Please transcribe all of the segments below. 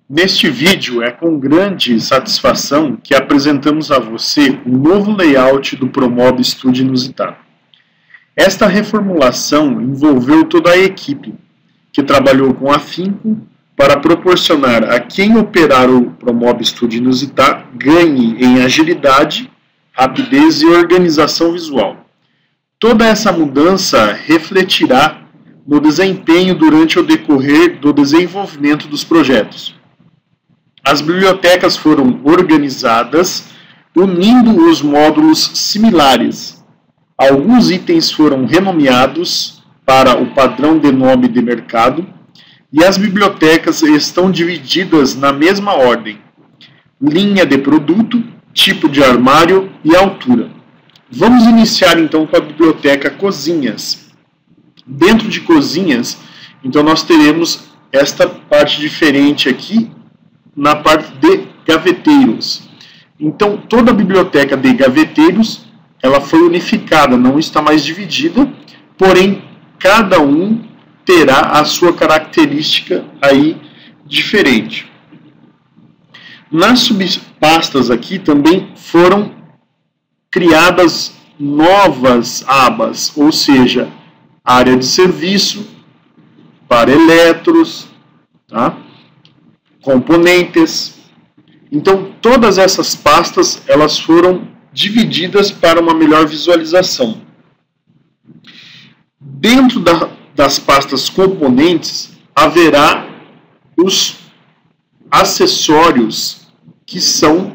Neste vídeo é com grande satisfação que apresentamos a você o novo layout do Promob Studio Inusitado. Esta reformulação envolveu toda a equipe, que trabalhou com afinco para proporcionar a quem operar o Promob Studio Inusitado ganhe em agilidade, rapidez e organização visual. Toda essa mudança refletirá no desempenho durante o decorrer do desenvolvimento dos projetos. As bibliotecas foram organizadas unindo os módulos similares. Alguns itens foram renomeados para o padrão de nome de mercado e as bibliotecas estão divididas na mesma ordem: linha de produto, tipo de armário e altura. Vamos iniciar então com a biblioteca Cozinhas. Dentro de Cozinhas, então nós teremos esta parte diferente aqui, na parte de gaveteiros. Então, toda a biblioteca de gaveteiros, ela foi unificada, não está mais dividida, porém, cada um terá a sua característica aí diferente. Nas subpastas aqui também foram criadas novas abas, ou seja, área de serviço, para eletros, tá? Componentes. Então, todas essas pastas elas foram divididas para uma melhor visualização. Dentro das pastas componentes, haverá os acessórios que são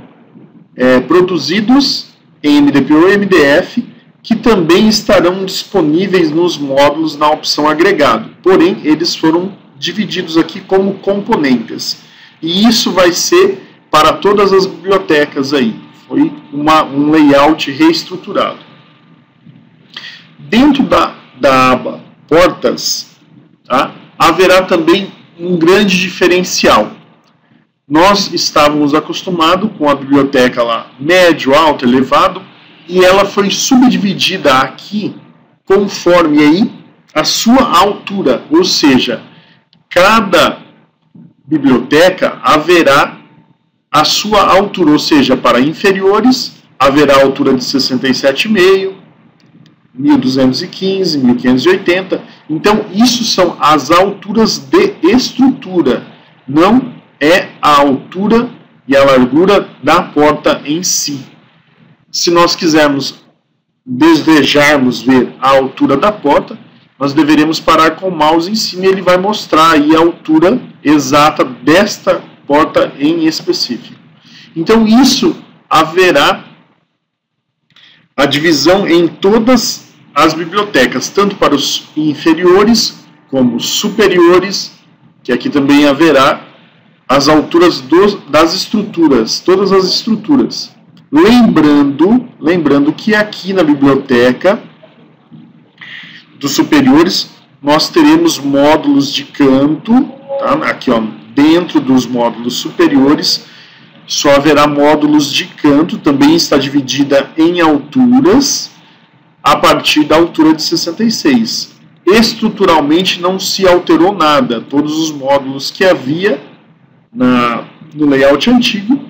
produzidos em MDP ou MDF, que também estarão disponíveis nos módulos na opção agregado. Porém, eles foram divididos aqui como componentes. E isso vai ser para todas as bibliotecas aí. Foi um layout reestruturado. Dentro da aba Portas, tá, haverá também um grande diferencial. Nós estávamos acostumados com a biblioteca lá médio, alto, elevado, e ela foi subdividida aqui conforme aí a sua altura, ou seja, cada biblioteca haverá a sua altura, ou seja, para inferiores haverá a altura de 67,5, 1215, 1580. Então, isso são as alturas de estrutura, não é a altura e a largura da porta em si. Se nós desejarmos ver a altura da porta, nós deveremos parar com o mouse em cima e ele vai mostrar aí a altura exata desta porta em específico. Então, isso haverá a divisão em todas as bibliotecas, tanto para os inferiores como os superiores, que aqui também haverá as alturas das estruturas, todas as estruturas. Lembrando que aqui na biblioteca dos superiores, nós teremos módulos de canto, tá? Aqui, ó, dentro dos módulos superiores, só haverá módulos de canto, também está dividida em alturas, a partir da altura de 66. Estruturalmente não se alterou nada, todos os módulos que havia no layout antigo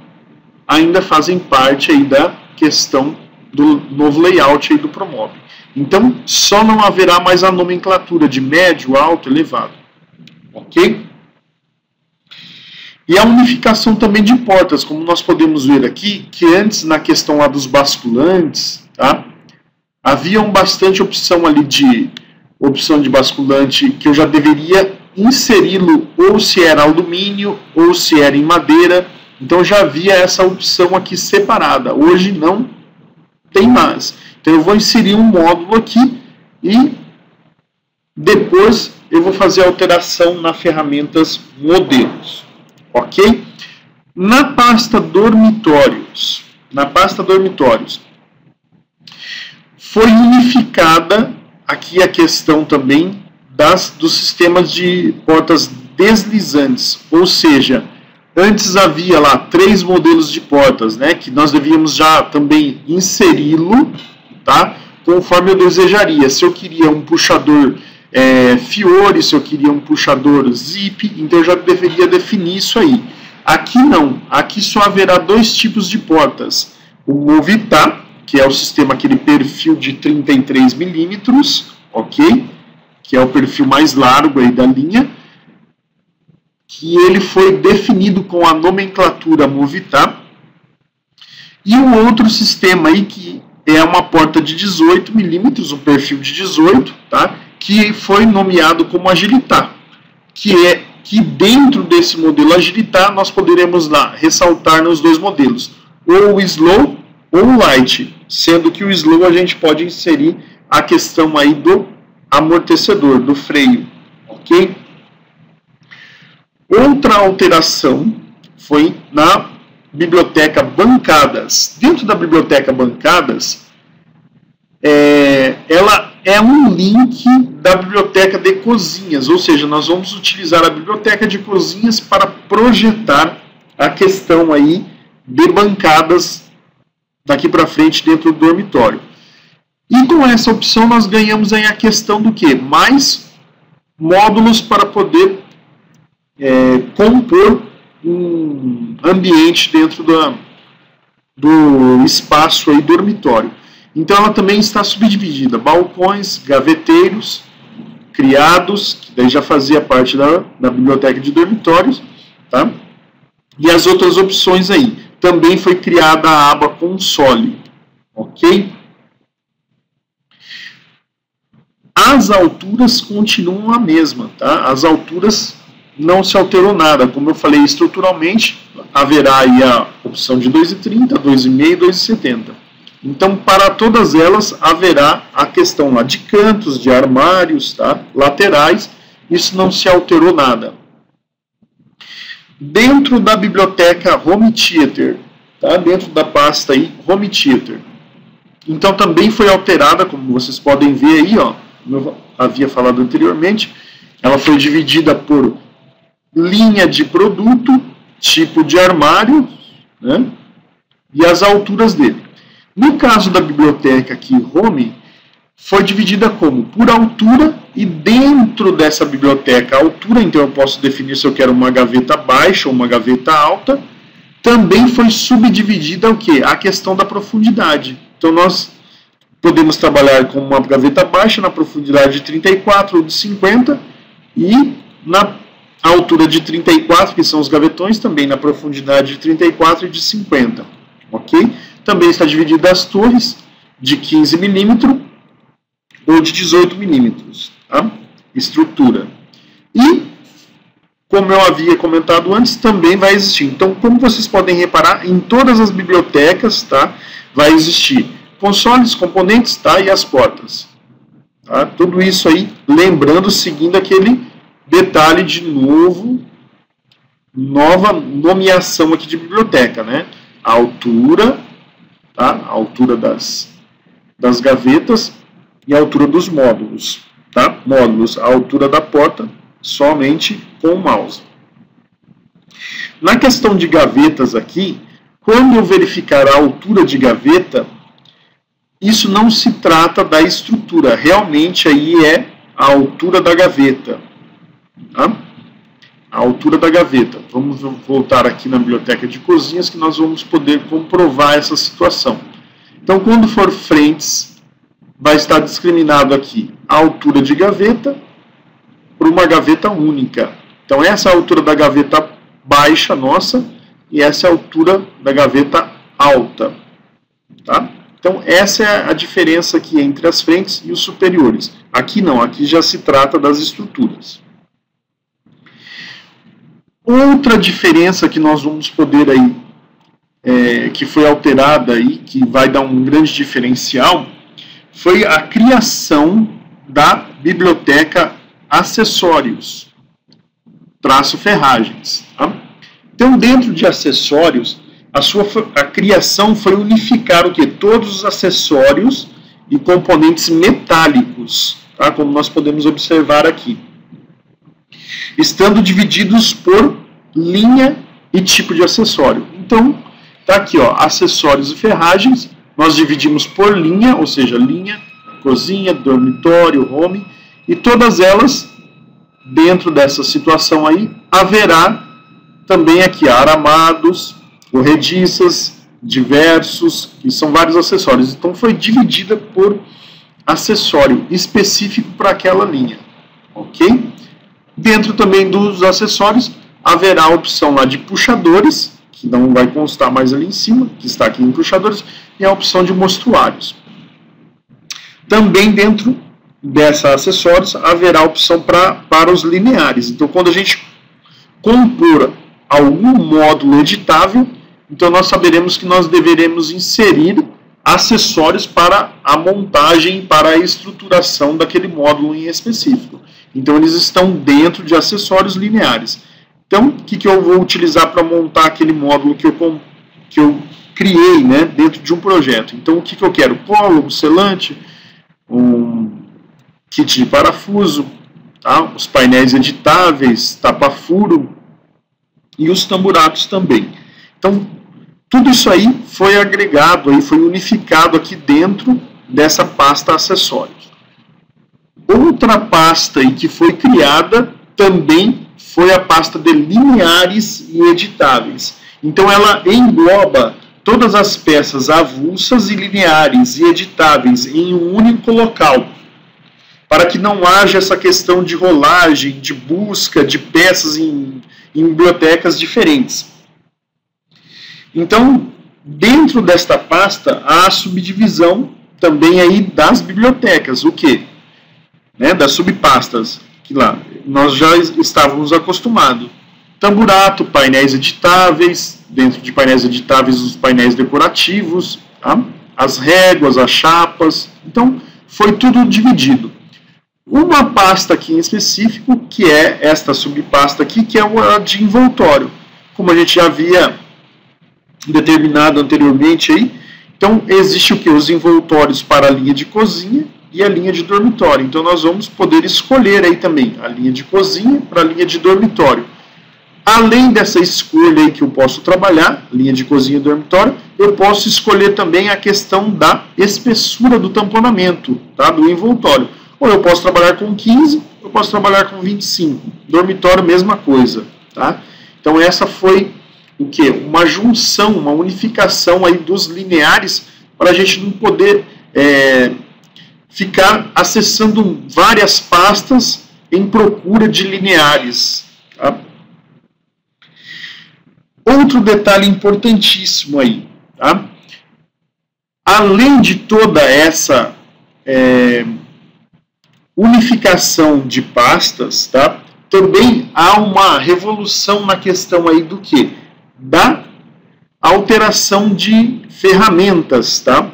ainda fazem parte aí da questão do novo layout aí do Promob. Então, só não haverá mais a nomenclatura de médio, alto, elevado. Ok? E a unificação também de portas, como nós podemos ver aqui, que antes na questão lá dos basculantes, tá? Havia bastante opção ali de basculante que eu já deveria inseri-lo ou se era alumínio ou se era em madeira. Então já havia essa opção aqui separada. Hoje não tem mais. Então eu vou inserir um módulo aqui e depois eu vou fazer a alteração na ferramentas modelos. Ok? Na pasta dormitórios, foi unificada aqui a questão também dos sistemas de portas deslizantes, ou seja, antes havia lá 3 modelos de portas, né, que nós devíamos já também inseri-lo, tá, conforme eu desejaria. Se eu queria um puxador Fiore, se eu queria um puxador Zip, então eu já deveria definir isso aí. Aqui não, aqui só haverá dois tipos de portas. O Movitar, que é o sistema, aquele perfil de 33 milímetros, ok? Que é o perfil mais largo aí da linha, que ele foi definido com a nomenclatura Movitar. E o outro sistema aí, que é uma porta de 18 milímetros, um perfil de 18, tá? Que foi nomeado como Agilitar, que dentro desse modelo Agilitar nós poderemos lá ressaltar nos dois modelos, ou o Slow ou o Light, sendo que o Slow a gente pode inserir a questão aí do amortecedor, do freio, ok? Outra alteração foi na biblioteca Bancadas. Dentro da biblioteca Bancadas, ela é um link da biblioteca de cozinhas, ou seja, nós vamos utilizar a biblioteca de cozinhas para projetar a questão aí de bancadas daqui para frente dentro do dormitório. E com essa opção nós ganhamos aí a questão do que? Mais módulos para poder compor um ambiente dentro do espaço aí dormitório. Então ela também está subdividida, balcões, gaveteiros, criados, que daí já fazia parte da biblioteca de dormitórios, tá? E as outras opções aí. Também foi criada a aba console, ok? As alturas continuam a mesma, tá? As alturas não se alterou nada. Como eu falei, estruturalmente haverá aí a opção de 2,30, 2,5 e 2,70. Então, para todas elas, haverá a questão lá de cantos, de armários, tá? Laterais, isso não se alterou nada. Dentro da biblioteca Home Theater, tá? Dentro da pasta aí, Home Theater. Então, também foi alterada, como vocês podem ver aí, ó, como eu havia falado anteriormente, ela foi dividida por linha de produto, tipo de armário, né? E as alturas dele. No caso da biblioteca aqui, Home, foi dividida como? Por altura, e dentro dessa biblioteca, a altura, então eu posso definir se eu quero uma gaveta baixa ou uma gaveta alta, também foi subdividida o quê? A questão da profundidade. Então nós podemos trabalhar com uma gaveta baixa na profundidade de 34 ou de 50, e na altura de 34, que são os gavetões, também na profundidade de 34 e de 50, ok? Também está dividida as torres de 15 milímetros ou de 18 milímetros, tá? Estrutura. E, como eu havia comentado antes, também vai existir. Então, como vocês podem reparar, em todas as bibliotecas, tá, vai existir consoles, componentes, tá, e as portas. Tá? Tudo isso aí, lembrando, seguindo aquele detalhe de nova nomeação aqui de biblioteca, né? A altura, tá? A altura das gavetas e a altura dos módulos, tá? Módulos, a altura da porta, somente com o mouse. Na questão de gavetas aqui, quando eu verificar a altura de gaveta, isso não se trata da estrutura, realmente aí é a altura da gaveta. Tá? A altura da gaveta. Vamos voltar aqui na biblioteca de cozinhas que nós vamos poder comprovar essa situação. Então, quando for frentes, vai estar discriminado aqui a altura de gaveta por uma gaveta única. Então, essa é a altura da gaveta baixa nossa e essa é a altura da gaveta alta. Tá? Então, essa é a diferença aqui entre as frentes e os superiores. Aqui não, aqui já se trata das estruturas. Outra diferença que nós vamos poder aí, que foi alterada aí, que vai dar um grande diferencial, foi a criação da biblioteca acessórios, -ferragens. Tá? Então, dentro de acessórios, a criação foi unificar o quê? Todos os acessórios e componentes metálicos, tá? Como nós podemos observar aqui, estando divididos por linha e tipo de acessório. Então, tá aqui, ó, acessórios e ferragens, nós dividimos por linha, ou seja, linha, cozinha, dormitório, home, e todas elas, dentro dessa situação aí, haverá também aqui aramados, corrediças, diversos, que são vários acessórios. Então foi dividida por acessório específico para aquela linha, ok? Dentro também dos acessórios haverá a opção lá de puxadores, que não vai constar mais ali em cima, que está aqui em puxadores, e a opção de mostruários. Também dentro dessa acessórios haverá a opção para os lineares. Então quando a gente compor algum módulo editável, então nós saberemos que nós deveremos inserir acessórios para a montagem, para a estruturação daquele módulo em específico. Então eles estão dentro de acessórios lineares. Então, o que eu vou utilizar para montar aquele módulo que eu criei, né, dentro de um projeto? Então, o que eu quero? Polo, selante, um kit de parafuso, tá? Os painéis editáveis, tapa-furo e os tamburatos também. Então, tudo isso aí foi agregado, aí foi unificado aqui dentro dessa pasta acessórios. Outra pasta aí que foi criada também foi a pasta de lineares e editáveis. Então ela engloba todas as peças avulsas e lineares e editáveis em um único local, para que não haja essa questão de rolagem, de busca de peças em bibliotecas diferentes. Então, dentro desta pasta, há a subdivisão também aí das bibliotecas. O quê? Né, das subpastas, que lá nós já estávamos acostumados. Tamburato, painéis editáveis, dentro de painéis editáveis os painéis decorativos, tá? As réguas, as chapas. Então, foi tudo dividido. Uma pasta aqui em específico, que é esta subpasta aqui, que é a de envoltório. Como a gente já havia determinado anteriormente aí, então existe o que? Os envoltórios para a linha de cozinha e a linha de dormitório. Então nós vamos poder escolher aí também a linha de cozinha para a linha de dormitório. Além dessa escolha aí que eu posso trabalhar, linha de cozinha e dormitório, eu posso escolher também a questão da espessura do tamponamento, tá? Do envoltório. Ou eu posso trabalhar com 15, eu posso trabalhar com 25. Dormitório, mesma coisa, tá? Então essa foi o quê? Uma junção, uma unificação aí dos lineares para a gente não poder ficar acessando várias pastas em procura de lineares. Tá? Outro detalhe importantíssimo aí, tá? Além de toda essa unificação de pastas, tá? Também há uma revolução na questão aí do quê? Da alteração de ferramentas, tá?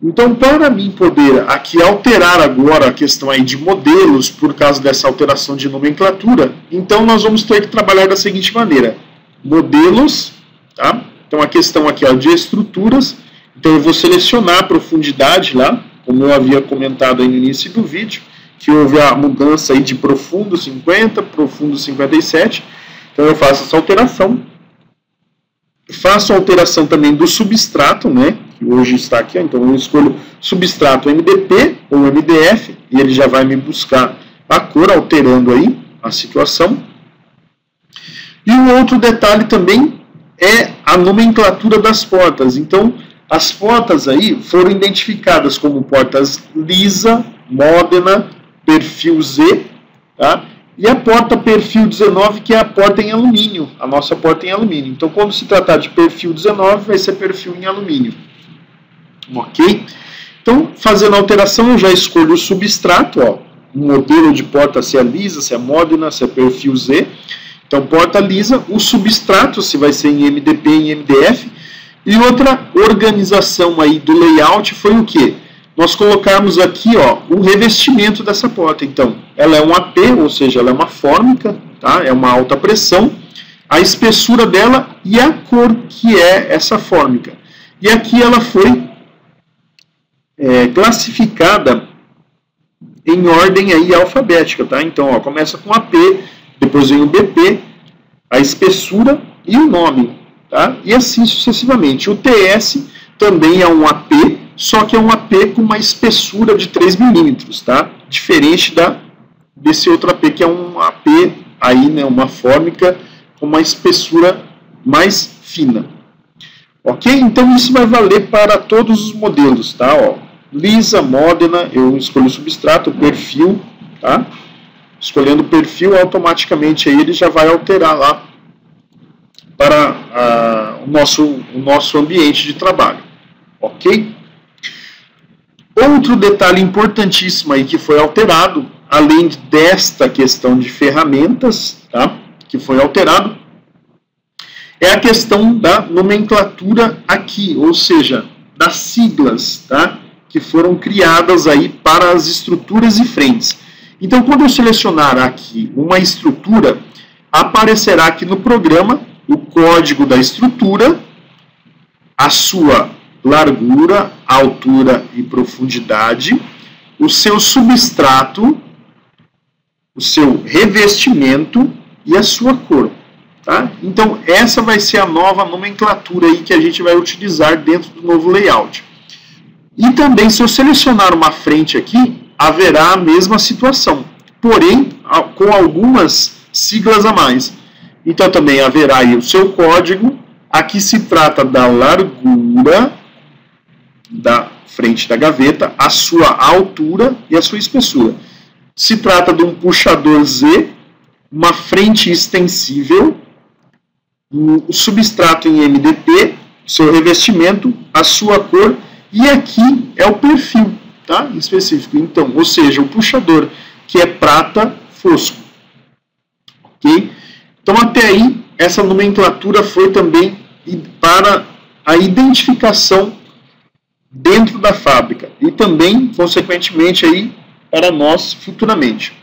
Então, para mim poder aqui alterar agora a questão aí de modelos por causa dessa alteração de nomenclatura, então nós vamos ter que trabalhar da seguinte maneira: modelos, tá? Então a questão aqui ó, de estruturas, então eu vou selecionar a profundidade lá, como eu havia comentado aí no início do vídeo, que houve a mudança aí de profundo 50, profundo 57, então eu faço essa alteração. Faço a alteração também do substrato, né, que hoje está aqui, então eu escolho substrato MDP ou MDF, e ele já vai me buscar a cor, alterando aí a situação. E um outro detalhe também é a nomenclatura das portas. Então, as portas aí foram identificadas como portas lisa, Modena, perfil Z, tá? E a porta perfil 19, que é a porta em alumínio, a nossa porta em alumínio. Então, quando se tratar de perfil 19, vai ser perfil em alumínio. Ok? Então, fazendo a alteração, eu já escolho o substrato, ó, um modelo de porta, se é lisa, se é Modena, se é perfil Z. Então, porta lisa, o substrato, se vai ser em MDP e em MDF. E outra organização aí do layout foi o quê? Nós colocarmos aqui ó, o revestimento dessa porta. Então, ela é um AP, ou seja, ela é uma fórmica, tá? É uma alta pressão, a espessura dela e a cor que é essa fórmica. E aqui ela foi classificada em ordem aí alfabética, tá? Então, ó, começa com AP, depois vem o BP, a espessura e o nome, tá? E assim sucessivamente. O TS também é um AP, só que é um AP com uma espessura de 3 milímetros, tá? Diferente desse outro AP, que é um AP, aí, né, uma fórmica com uma espessura mais fina. Ok? Então isso vai valer para todos os modelos, tá? Ó, lisa, Modena, eu escolho o substrato, o perfil, tá? Escolhendo o perfil, automaticamente aí ele já vai alterar lá para o nosso ambiente de trabalho. Ok? Outro detalhe importantíssimo aí que foi alterado, além desta questão de ferramentas, tá? Que foi alterado, é a questão da nomenclatura aqui, ou seja, das siglas, tá? Que foram criadas aí para as estruturas e frentes. Então, quando eu selecionar aqui uma estrutura, aparecerá aqui no programa o código da estrutura, a sua largura, altura e profundidade, o seu substrato, o seu revestimento e a sua cor. Tá? Então, essa vai ser a nova nomenclatura aí que a gente vai utilizar dentro do novo layout. E também, se eu selecionar uma frente aqui, haverá a mesma situação, porém com algumas siglas a mais. Então também haverá aí o seu código. Aqui se trata da largura da frente da gaveta, a sua altura e a sua espessura. Se trata de um puxador Z, uma frente extensível, o substrato em MDP, seu revestimento, a sua cor, e aqui é o perfil, tá? Específico. Então, ou seja, o puxador que é prata fosco. Ok? Então, até aí, essa nomenclatura foi também para a identificação dentro da fábrica e também, consequentemente, aí, para nós futuramente.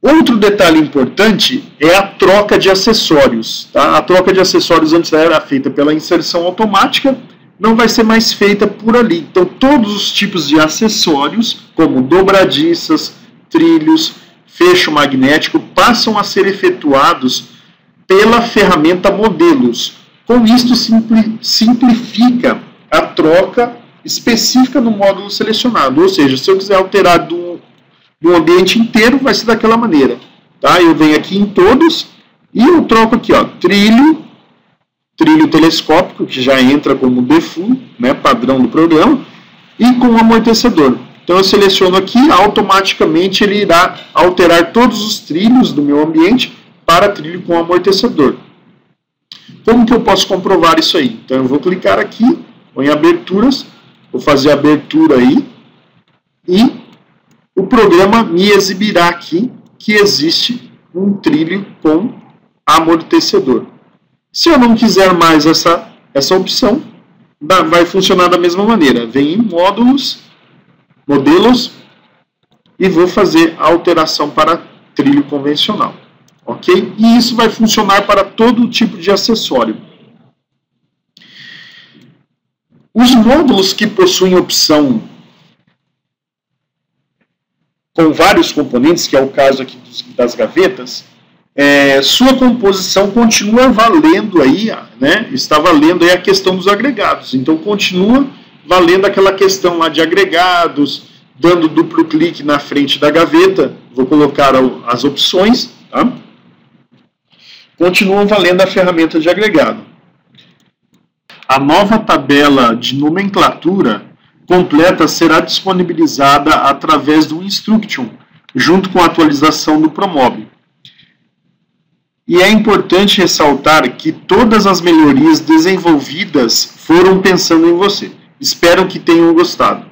Outro detalhe importante é a troca de acessórios. Tá? A troca de acessórios antes era feita pela inserção automática, não vai ser mais feita por ali. Então, todos os tipos de acessórios, como dobradiças, trilhos, fecho magnético, passam a ser efetuados pela ferramenta modelos. Com isto, simplifica a troca específica no módulo selecionado. Ou seja, se eu quiser alterar do ambiente inteiro, vai ser daquela maneira. Tá? Eu venho aqui em todos e eu troco aqui, ó, trilho telescópico, que já entra como default, né, padrão do programa, e com o amortecedor. Então eu seleciono aqui, automaticamente ele irá alterar todos os trilhos do meu ambiente para trilho com amortecedor. Como que eu posso comprovar isso aí? Então eu vou clicar aqui, vou em aberturas, vou fazer a abertura aí, e o programa me exibirá aqui que existe um trilho com amortecedor. Se eu não quiser mais essa opção, vai funcionar da mesma maneira. Vem em modelos, e vou fazer a alteração para trilho convencional. Ok? E isso vai funcionar para todo tipo de acessório. Os módulos que possuem opção com vários componentes, que é o caso aqui das gavetas, sua composição continua valendo aí, né? Está valendo aí a questão dos agregados. Então continua valendo aquela questão lá de agregados, dando duplo clique na frente da gaveta, vou colocar as opções, tá? Continuam valendo a ferramenta de agregado. A nova tabela de nomenclatura completa será disponibilizada através do Instruction, junto com a atualização do Promob. E é importante ressaltar que todas as melhorias desenvolvidas foram pensando em você. Espero que tenham gostado.